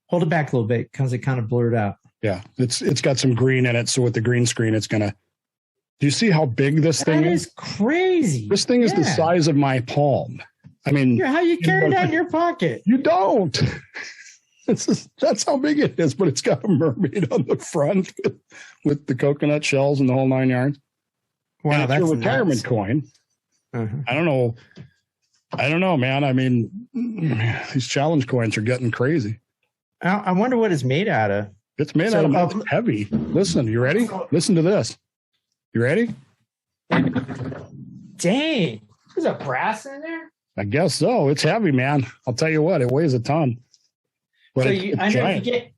Hold it back a little bit because it kind of blurred out. Yeah, it's got some green in it. So with the green screen, it's going to. Do you see how big this thing is? That is crazy. This thing is the size of my palm. I mean, how you carry that in your pocket? You don't. That's how big it is, but it's got a mermaid on the front with the coconut shells and the whole 9 yards. Wow, that's a retirement coin. Uh-huh. I don't know, man. I mean, these challenge coins are getting crazy. I wonder what it's made out of. It's made out of it's heavy. Listen, you ready? Listen to this. You ready? Dang. There's a brass in there? I guess so. It's heavy, man. I'll tell you what, it weighs a ton. But so I know you get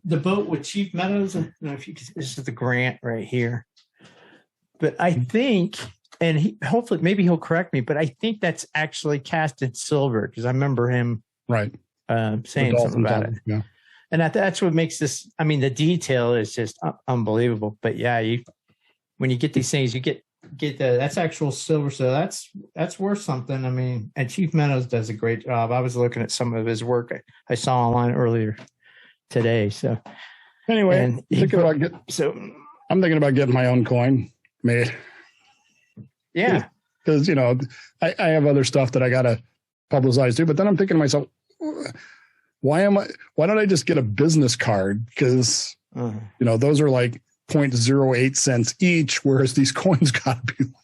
the boat with Chief Meadows. I don't know if you can, this is the Grant right here. But I think, and hopefully maybe he'll correct me, but I think that's actually cast in silver because I remember him saying something about it. Yeah. And that's what makes this. I mean, the detail is just unbelievable. But yeah, when you get these things, you get that's actual silver. So that's worth something. I mean, and Chief Meadows does a great job. I was looking at some of his work I saw online earlier today. So anyway, I'm thinking about getting my own coin made. Yeah, because I have other stuff that I got to publicize too. But then I'm thinking to myself, why don't I just get a business card? Because those are like 0.08 cents each, whereas these coins got to be like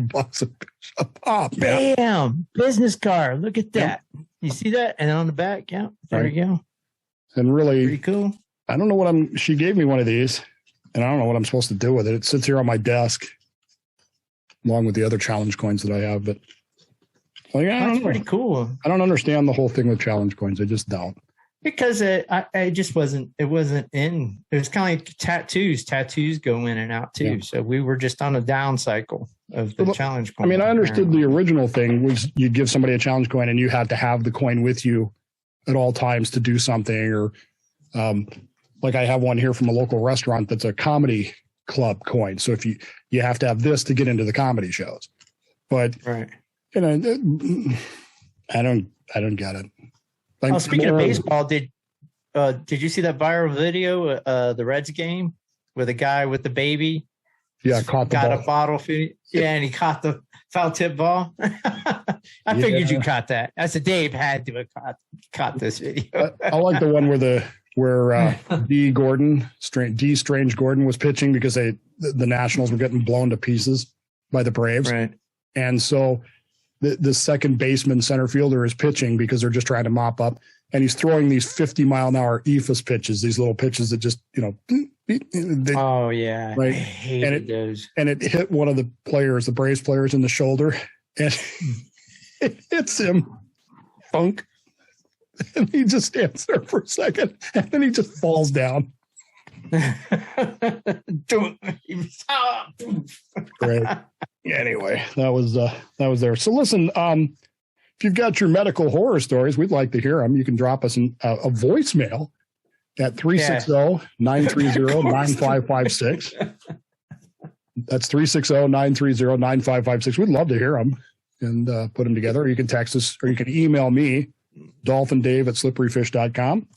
$40 a pop. Man. Damn, business card! Look at that. Yep. You see that? And on the back, there you go. And really, pretty cool. I don't know what she gave me one of these, and I don't know what I'm supposed to do with it. It sits here on my desk, along with the other challenge coins that I have. But that's pretty cool. I don't understand the whole thing with challenge coins. I just don't. Because I just wasn't. It wasn't in. It was kind of like tattoos. Tattoos go in and out too. Yeah. So we were just on a down cycle of the challenge coin. I mean, I understood the original thing was you give somebody a challenge coin and you had to have the coin with you at all times to do something, or like I have one here from a local restaurant that's a comedy club coin. So if you have to have this to get into the comedy shows, but right. I don't get it. Speaking of baseball, did did you see that viral video, the Reds game with a guy with the baby? Yeah, got a bottle feed. Yeah, and he caught the foul tip ball. I figured you caught that. I said Dave had to have caught this video. I like the one where D. Strange Gordon was pitching because the Nationals were getting blown to pieces by the Braves. Right. And so the second baseman center fielder is pitching because they're just trying to mop up. And he's throwing these 50-mile-an-hour eephus pitches, these little pitches that just, oh, yeah. Right. I hated those. And it hit one of the Braves players in the shoulder. And it hits him. Funk. And he just stands there for a second. And then he just falls down. Great. Anyway, that was there. So listen, if you've got your medical horror stories, we'd like to hear them. You can drop us a voicemail at 360-930-9556. That's 360-930-9556. We'd love to hear them and put them together. You can text us or you can email me, DolphinDave@slipperyfish.com.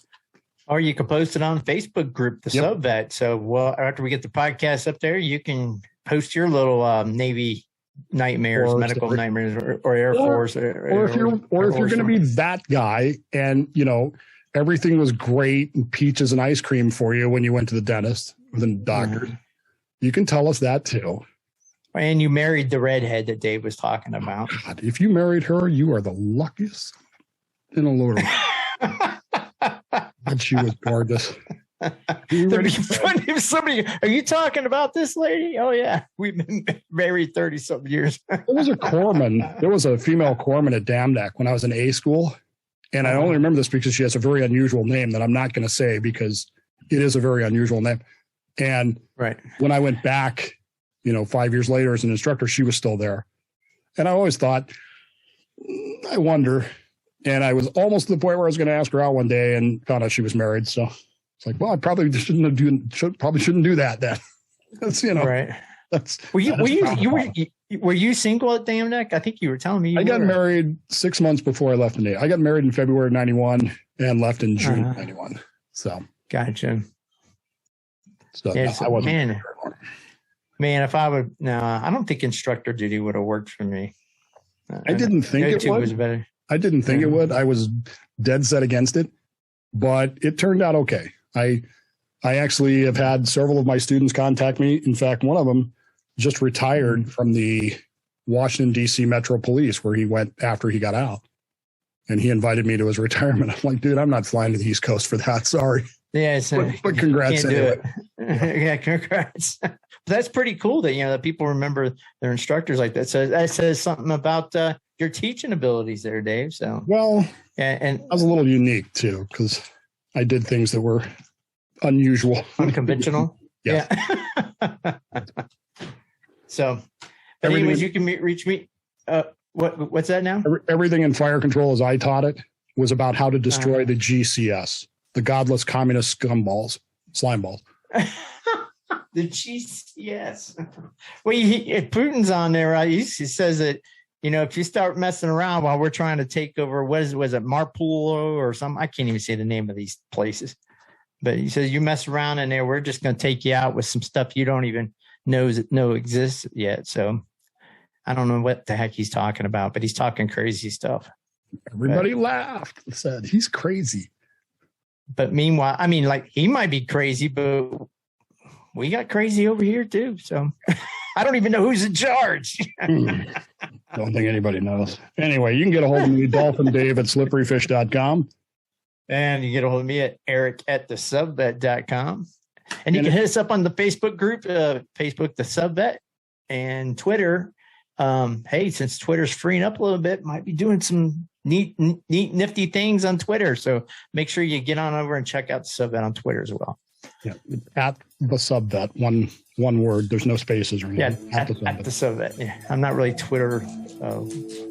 Or you can post it on the Facebook group, the Subvet. So, after we get the podcast up there, you can post your little Navy nightmares, medical nightmares, or Air Force, or if you're going to be that guy, and everything was great and peaches and ice cream for you when you went to the dentist or the doctor, you can tell us that too. And you married the redhead that Dave was talking about. God, if you married her, you are the luckiest in the Lord. And she was gorgeous. That'd be funny if somebody, are you talking about this lady? Oh yeah, we've been married 30-something years. There was a corpsman. There was a female corpsman at Dam Neck when I was in A school, and I only remember this because she has a very unusual name that I'm not going to say because it is a very unusual name. And when I went back, 5 years later as an instructor, she was still there, and I always thought, I wonder. And I was almost to the point where I was going to ask her out one day and found out she was married. So it's like, well, I probably shouldn't do that then. That's, right. That's, were you single at Dam Neck? I think you were telling me. I got married 6 months before I left the Navy. I got married in February of 91 and left in June of 91. So. Gotcha. So I wasn't. Man, if I would, I don't think instructor duty would have worked for me. I didn't think it would. Was better. I didn't think it would. I was dead set against it, but it turned out okay. I actually have had several of my students contact me. In fact, one of them just retired from the Washington, D.C. Metro Police, where he went after he got out. And he invited me to his retirement. I'm like, dude, I'm not flying to the East Coast for that. Sorry. Yeah. But congrats anyway. Yeah, congrats. That's pretty cool that, that people remember their instructors like that. So that says something about your teaching abilities there, Dave. So, well, and I was a little unique too, because I did things that were unusual, unconventional. Yeah. So, but anyways, you can reach me. What's that now? Everything in fire control, as I taught it, was about how to destroy the GCS, the godless communist slime balls. The GCS. Well, Putin's on there. He says that, if you start messing around while we're trying to take over, was it Marpolo or something? I can't even say the name of these places. But he says, you mess around in there, we're just going to take you out with some stuff you don't even know exists yet. So I don't know what the heck he's talking about, but he's talking crazy stuff. Everybody laughed and said, he's crazy. But meanwhile, he might be crazy, but we got crazy over here too. So I don't even know who's in charge. Don't think anybody knows. Anyway, you can get a hold of me, DolphinDave@slipperyfish.com. And you can get a hold of me at eric@thesubvet.com. And you can hit us up on the Facebook group, Facebook, the Subvet, and Twitter. Hey, since Twitter's freeing up a little bit, might be doing some neat, nifty things on Twitter. So make sure you get on over and check out the Subvet on Twitter as well. Yeah, at the Subvet, one word. There's no spaces or anything. Yeah, at the Subvet. Yeah, I'm not really Twitter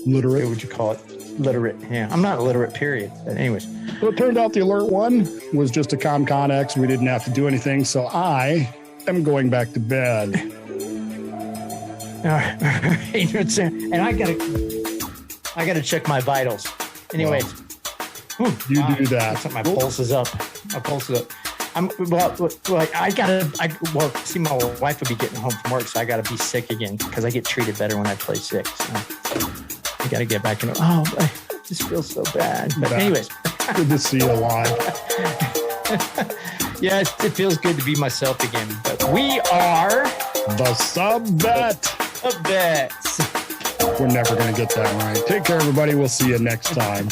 literate. What would you call it? Literate. Yeah, I'm not illiterate. Period. But anyways, so it turned out the Alert One was just a ComCon X. We didn't have to do anything, so I am going back to bed. All right. And I gotta check my vitals. Anyways, You do that. My pulse is up. My pulse is up. See, my wife will be getting home from work, so I got to be sick again because I get treated better when I play sick. So I got to get back in. Oh, I just feel so bad. But anyways, good to see you alive. Yeah, it feels good to be myself again. But we are the Sub-Vet. The Vets. We're never going to get that right. Take care, everybody. We'll see you next time.